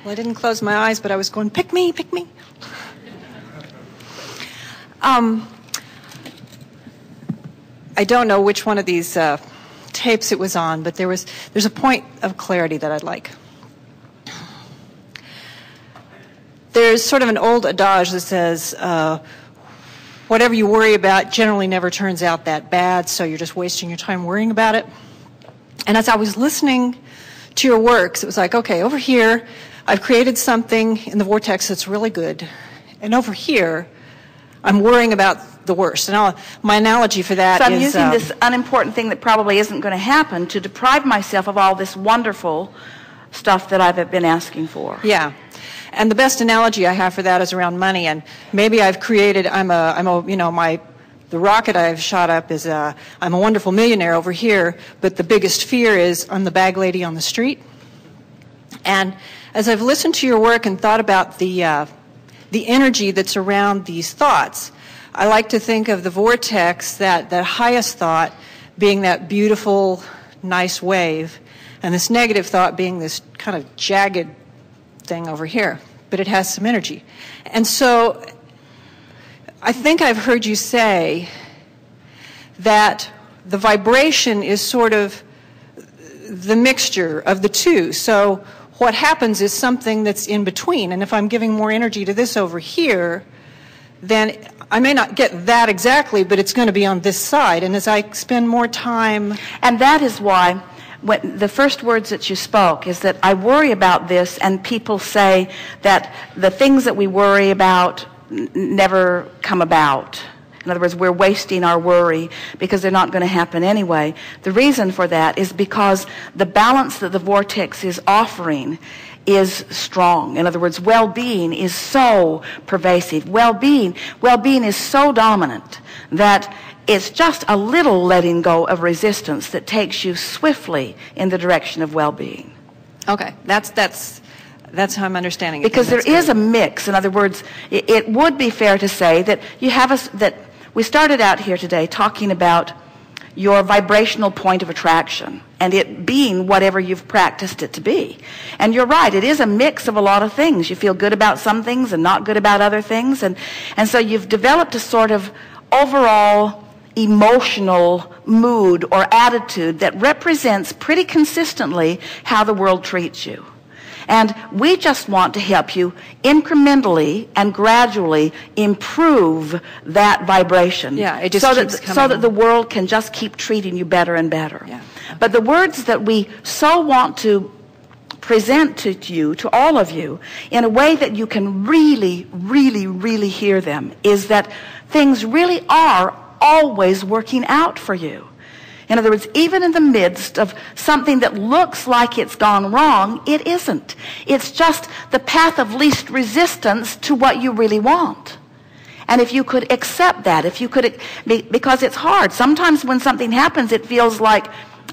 Well, I didn't close my eyes, but I was going, pick me, pick me. I don't know which one of these tapes it was on, but there's a point of clarity that I'd like. There's sort of an old adage that says, whatever you worry about generally never turns out that bad, so you're just wasting your time worrying about it. And as I was listening to your works, it was like, okay, over here, I've created something in the vortex that's really good, and over here, I'm worrying about the worst. And my analogy for that is... So I'm using this unimportant thing that probably isn't going to happen to deprive myself of all this wonderful stuff that I've been asking for. Yeah. And the best analogy I have for that is around money. And maybe I've created, the rocket I've shot up is, I'm a wonderful millionaire over here, but the biggest fear is I'm the bag lady on the street. And as I've listened to your work and thought about the energy that's around these thoughts, I like to think of the vortex, that highest thought being that beautiful, nice wave, and this negative thought being this kind of jagged thing over here, but it has some energy. And so I think I've heard you say that the vibration is sort of the mixture of the two. So what happens is something that's in between, and if I'm giving more energy to this over here, then I may not get that exactly, but it's going to be on this side. And as I spend more time... And that is why the first words that you spoke is that I worry about this, and people say that the things that we worry about never come about. In other words, we're wasting our worry because they're not going to happen anyway. The reason for that is because the balance that the vortex is offering is strong. In other words, well-being is so pervasive. Well-being is so dominant that it's just a little letting go of resistance that takes you swiftly in the direction of well-being. Okay, that's how I'm understanding it. Because there is a mix. In other words, it would be fair to say that that we started out here today talking about your vibrational point of attraction and it being whatever you've practiced it to be. And you're right, it is a mix of a lot of things. You feel good about some things and not good about other things. And so you've developed a sort of overall emotional mood or attitude that represents pretty consistently how the world treats you. And we just want to help you incrementally and gradually improve that vibration. Yeah, it just so that the world can just keep treating you better and better. Yeah. Okay. But the words that we so want to present to you, to all of you, in a way that you can really, really, really hear them, is that things really are always working out for you. In other words, even in the midst of something that looks like it's gone wrong, it isn't. It's just the path of least resistance to what you really want. And if you could accept that, because it's hard. Sometimes when something happens, it feels like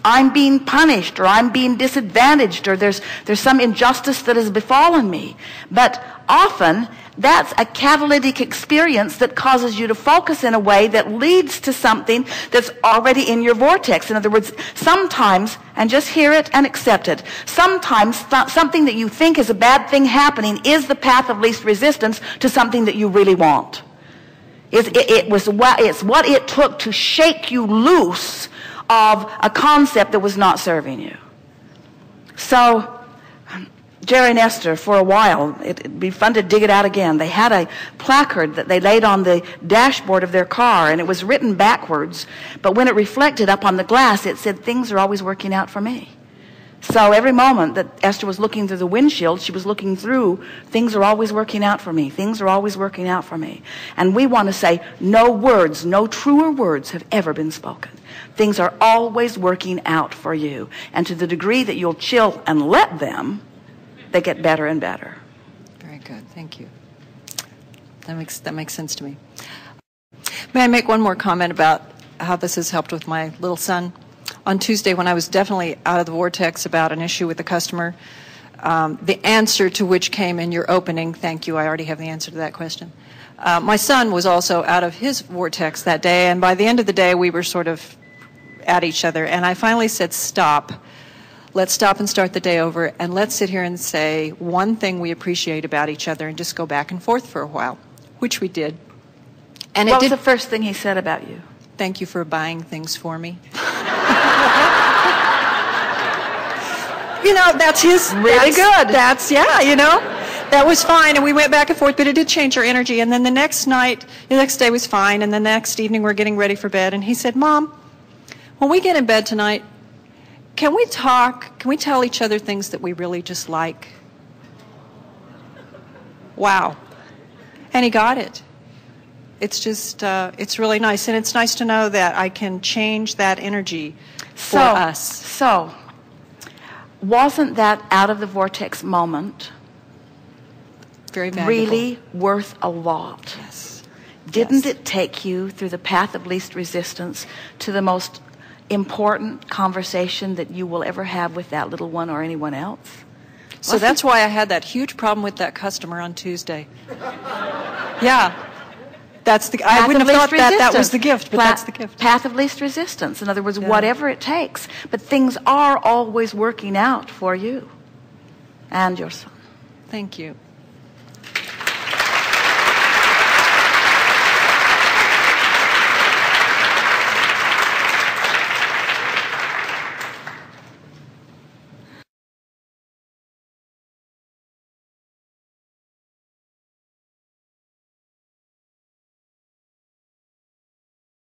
I'm being punished or I'm being disadvantaged or there's some injustice that has befallen me. But often that's a catalytic experience that causes you to focus in a way that leads to something that's already in your vortex. In other words, sometimes, and just hear it and accept it, sometimes something that you think is a bad thing happening is the path of least resistance to something that you really want. It's what it took to shake you loose of a concept that was not serving you. So Jerry and Esther, for a while, it'd be fun to dig it out again. They had a placard that they laid on the dashboard of their car, and it was written backwards, but when it reflected up on the glass, it said, "Things are always working out for me." So every moment that Esther was looking through the windshield, she was looking through, "Things are always working out for me. Things are always working out for me." And we want to say, no words, no truer words have ever been spoken. Things are always working out for you. And to the degree that you'll chill and let them, they get better and better. Very good. Thank you. That makes sense to me. May I make one more comment about how this has helped with my little son? On Tuesday, when I was definitely out of the vortex about an issue with a customer, the answer to which came in your opening, thank you, I already have the answer to that question. My son was also out of his vortex that day, and by the end of the day, we were sort of at each other, and I finally said, "Stop. let's stop and start the day over, and let's sit here and say one thing we appreciate about each other and just go back and forth for a while, which we did. And What was the first thing he said about you? Thank you for buying things for me. You know, that's his... Really good. That's, yeah, you know. That was fine, and we went back and forth, but it did change our energy. And then the next day was fine, and the next evening we're getting ready for bed, and he said, Mom, when we get in bed tonight, can we talk? Can we tell each other things that we really just like? Wow. And he got it. It's just, it's really nice. And it's nice to know that I can change that energy for us. So, wasn't that out of the vortex moment very valuable. Really worth a lot? Yes. Didn't it take you through the path of least resistance to the most important conversation that you will ever have with that little one or anyone else? So that's why I had that huge problem with that customer on Tuesday. Yeah. I wouldn't have thought that was the gift, but that's the gift. Path of least resistance. In other words, whatever it takes. But things are always working out for you and your son. Thank you.